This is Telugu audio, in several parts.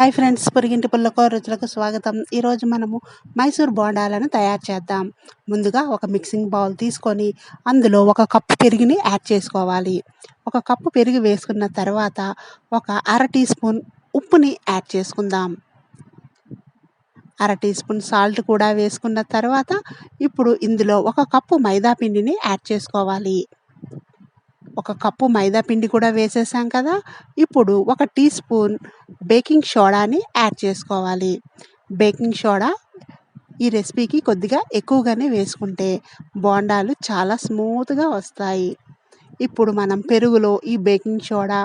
హాయ్ ఫ్రెండ్స్, పొరిగింటి పుల్లకో రుచులకు స్వాగతం. ఈరోజు మనము మైసూర్ బోండాలను తయారు చేద్దాం. ముందుగా ఒక మిక్సింగ్ బౌల్ తీసుకొని అందులో ఒక కప్పు పెరుగుని యాడ్ చేసుకోవాలి. ఒక కప్పు పెరుగు వేసుకున్న తర్వాత ఒక అర టీ స్పూన్ ఉప్పుని యాడ్ చేసుకుందాం. అర టీ స్పూన్ సాల్ట్ కూడా వేసుకున్న తర్వాత ఇప్పుడు ఇందులో ఒక కప్పు మైదా పిండిని యాడ్ చేసుకోవాలి. ఒక కప్పు మైదా పిండి కూడా వేసేసాం కదా. ఇప్పుడు ఒక టీ స్పూన్ బేకింగ్ సోడాని యాడ్ చేసుకోవాలి. బేకింగ్ సోడా ఈ రెసిపీకి కొద్దిగా ఎక్కువగానే వేసుకుంటే బోండాలు చాలా స్మూత్గా వస్తాయి. ఇప్పుడు మనం పెరుగులో ఈ బేకింగ్ సోడా,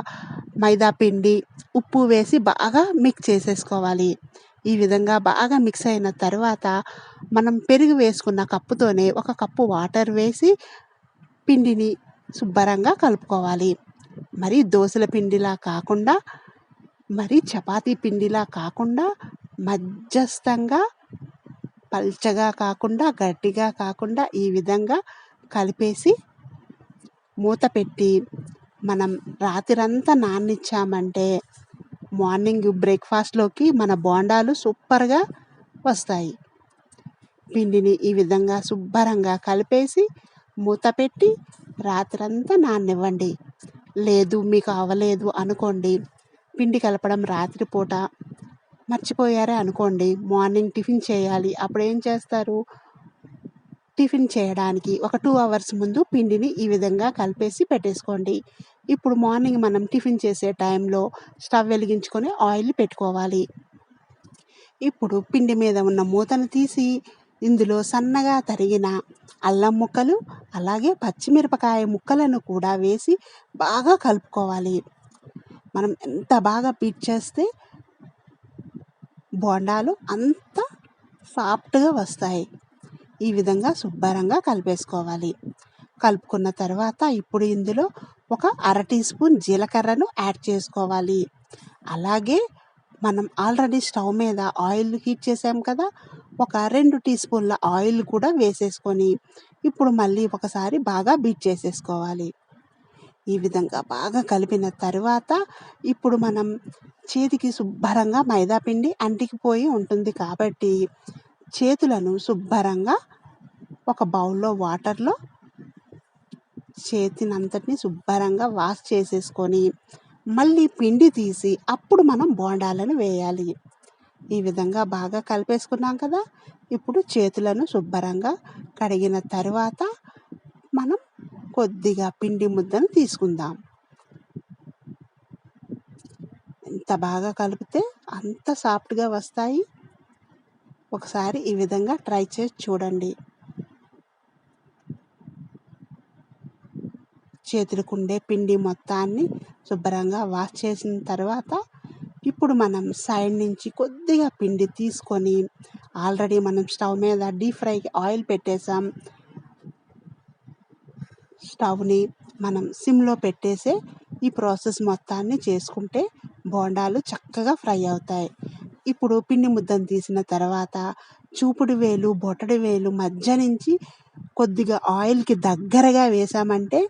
మైదా పిండి, ఉప్పు వేసి బాగా మిక్స్ చేసేసుకోవాలి. ఈ విధంగా బాగా మిక్స్ అయిన తర్వాత మనం పెరుగు వేసుకున్న కప్పుతోనే ఒక కప్పు వాటర్ వేసి పిండిని శుభ్రంగా కలుపుకోవాలి. మరి దోసల పిండిలా కాకుండా, మరి చపాతీ పిండిలా కాకుండా, మధ్యస్థంగా పల్చగా కాకుండా, గట్టిగా కాకుండా ఈ విధంగా కలిపేసి మూత పెట్టి మనం రాత్రంతా నాననిచ్చామంటే మార్నింగ్ బ్రేక్ఫాస్ట్లోకి మన బోండాలు సూపర్గా వస్తాయి. పిండిని ఈ విధంగా శుభ్రంగా కలిపేసి మూత పెట్టి రాత్రంతా నాననివ్వండి. లేదు మీకు అవ్వలేదు అనుకోండి, పిండి కలపడం రాత్రిపూట మర్చిపోయారే అనుకోండి, మార్నింగ్ టిఫిన్ చేయాలి. అప్పుడు ఏం చేస్తారు? టిఫిన్ చేయడానికి ఒక 2 అవర్స్ ముందు పిండిని ఈ విధంగా కలిపేసి పెట్టేసుకోండి. ఇప్పుడు మార్నింగ్ మనం టిఫిన్ చేసే టైంలో స్టవ్ వెలిగించుకొని ఆయిల్ పెట్టుకోవాలి. ఇప్పుడు పిండి మీద ఉన్న మూతను తీసి ఇందులో సన్నగా తరిగిన అల్లం ముక్కలు, అలాగే పచ్చిమిరపకాయ ముక్కలను కూడా వేసి బాగా కలుపుకోవాలి. మనం ఎంత బాగా బీట్ చేస్తే బోండాలు అంత సాఫ్ట్గా వస్తాయి. ఈ విధంగా శుభ్రంగా కలిపేసుకోవాలి. కలుపుకున్న తర్వాత ఇప్పుడు ఇందులో ఒక అర టీ స్పూన్ జీలకర్రను యాడ్ చేసుకోవాలి. అలాగే మనం ఆల్రెడీ స్టవ్ మీద ఆయిల్ హీట్ చేసాం కదా, ఒక 2 టీ స్పూన్ల ఆయిల్ కూడా వేసేసుకొని ఇప్పుడు మళ్ళీ ఒకసారి బాగా బీట్ చేసేసుకోవాలి. ఈ విధంగా బాగా కలిపిన తర్వాత ఇప్పుడు మనం చేతికి శుభ్రంగా మైదా పిండి అంటికిపోయి ఉంటుంది కాబట్టి చేతులను శుభ్రంగా ఒక బౌల్లో వాటర్లో చేతినంతటిని శుభ్రంగా వాష్ చేసేసుకొని మళ్ళీ పిండి తీసి అప్పుడు మనం బోండాలను వేయాలి. ఈ విధంగా బాగా కలిపేసుకున్నాం కదా. ఇప్పుడు చేతులను శుభ్రంగా కడిగిన తర్వాత మనం కొద్దిగా పిండి ముద్దను తీసుకుందాం. ఎంత బాగా కలిపితే అంత సాఫ్ట్గా వస్తాయి. ఒకసారి ఈ విధంగా ట్రై చేసి చూడండి. చేతులకు ఉండే పిండి మొత్తాన్ని శుభ్రంగా వాష్ చేసిన తర్వాత ఇప్పుడు మనం సైడ్ నుంచి కొద్దిగా పిండి తీసుకొని ఆల్రెడీ మనం స్టవ్ మీద డీప్ ఫ్రైకి ఆయిల్ పెట్టేసాం. స్టవ్ని మనం సిమ్లో పెట్టేసే ఈ ప్రాసెస్ మొత్తాన్ని చేసుకుంటే బోండాలు చక్కగా ఫ్రై అవుతాయి. ఇప్పుడు పిండి ముద్దను తీసిన తర్వాత చూపుడు వేలు, బొటడి వేలు మధ్య నుంచి కొద్దిగా ఆయిల్కి దగ్గరగా వేసామంటే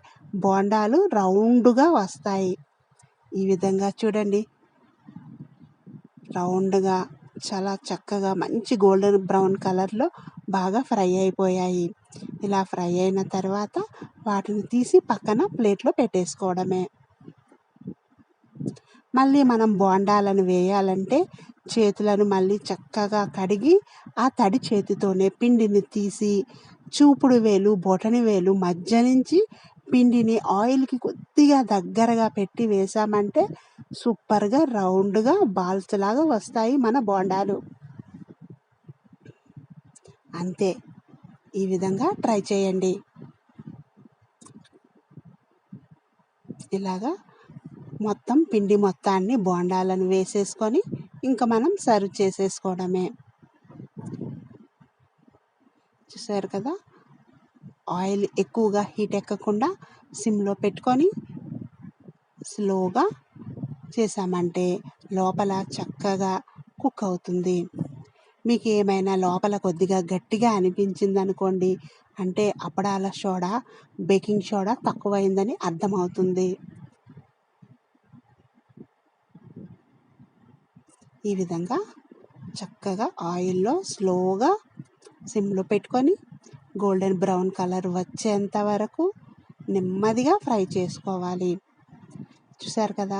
బోండాలు రౌండ్గా వస్తాయి. ఈ విధంగా చూడండి, రౌండ్గా చాలా చక్కగా మంచి గోల్డెన్ బ్రౌన్ కలర్లో బాగా ఫ్రై అయిపోయాయి. ఇలా ఫ్రై అయిన తర్వాత వాటిని తీసి పక్కన ప్లేట్లో పెట్టేసుకోవడమే. మళ్ళీ మనం బోండాలను వేయాలంటే చేతులను మళ్ళీ చక్కగా కడిగి ఆ తడి చేతితోనే పిండిని తీసి చూపుడు వేలు, బొటని వేలు మధ్య నుంచి పిండిని ఆయిల్కి కొద్దిగా దగ్గరగా పెట్టి వేసామంటే సూపర్గా రౌండ్గా బాల్స్ లాగా వస్తాయి మన బోండాలు. అంతే, ఈ విధంగా ట్రై చేయండి. ఇలాగా మొత్తం పిండి మొత్తాన్ని బోండాలను వేసేసుకొని ఇంకా మనం సర్వ్ చేసేసుకోవడమే. చూసారు కదా, ఆయిల్ ఎక్కువగా హీట్ ఎక్కకుండా సిమ్లో పెట్టుకొని స్లోగా చేసామంటే లోపల చక్కగా కుక్ అవుతుంది. మీకు ఏమైనా లోపల కొద్దిగా గట్టిగా అనిపించింది అనుకోండి, అంటే అప్పడాల సోడా, బేకింగ్ సోడా తక్కువైందని అర్థమవుతుంది. ఈ విధంగా చక్కగా ఆయిల్లో స్లోగా సిమ్లో పెట్టుకొని గోల్డెన్ బ్రౌన్ కలర్ వచ్చేంత వరకు నెమ్మదిగా ఫ్రై చేసుకోవాలి. చూసారు కదా,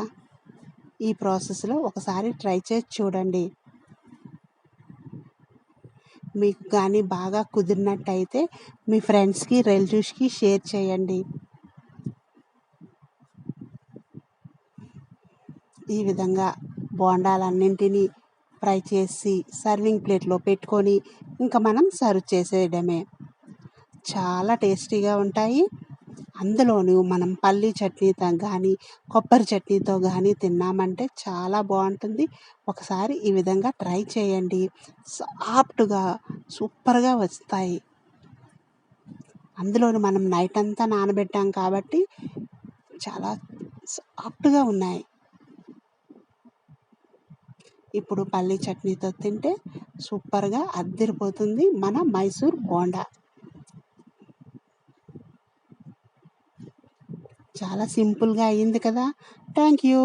ఈ ప్రాసెస్లో ఒకసారి ట్రై చేసి చూడండి. మీకు కానీ బాగా కుదిరినట్టయితే మీ ఫ్రెండ్స్కి, రిలేటివ్స్కి షేర్ చేయండి. ఈ విధంగా బోండాలన్నింటినీ ఫ్రై చేసి సర్వింగ్ ప్లేట్లో పెట్టుకొని ఇంకా మనం సర్వ్ చేసేయడమే. చాలా టేస్టీగా ఉంటాయి. అందులోనూ మనం పల్లీ చట్నీతో కానీ కొబ్బరి చట్నీతో కానీ తిన్నామంటే చాలా బాగుంటుంది. ఒకసారి ఈ విధంగా ట్రై చేయండి. సాఫ్ట్గా సూపర్గా వస్తాయి. అందులోనూ మనం నైట్ అంతా నానబెట్టాం కాబట్టి చాలా సాఫ్ట్గా ఉన్నాయి. ఇప్పుడు పల్లీ చట్నీతో తింటే సూపర్గా అద్దిరిపోతుంది మన మైసూర్ బోండా. చాలా సింపుల్గా అయ్యింది కదా. Thank you.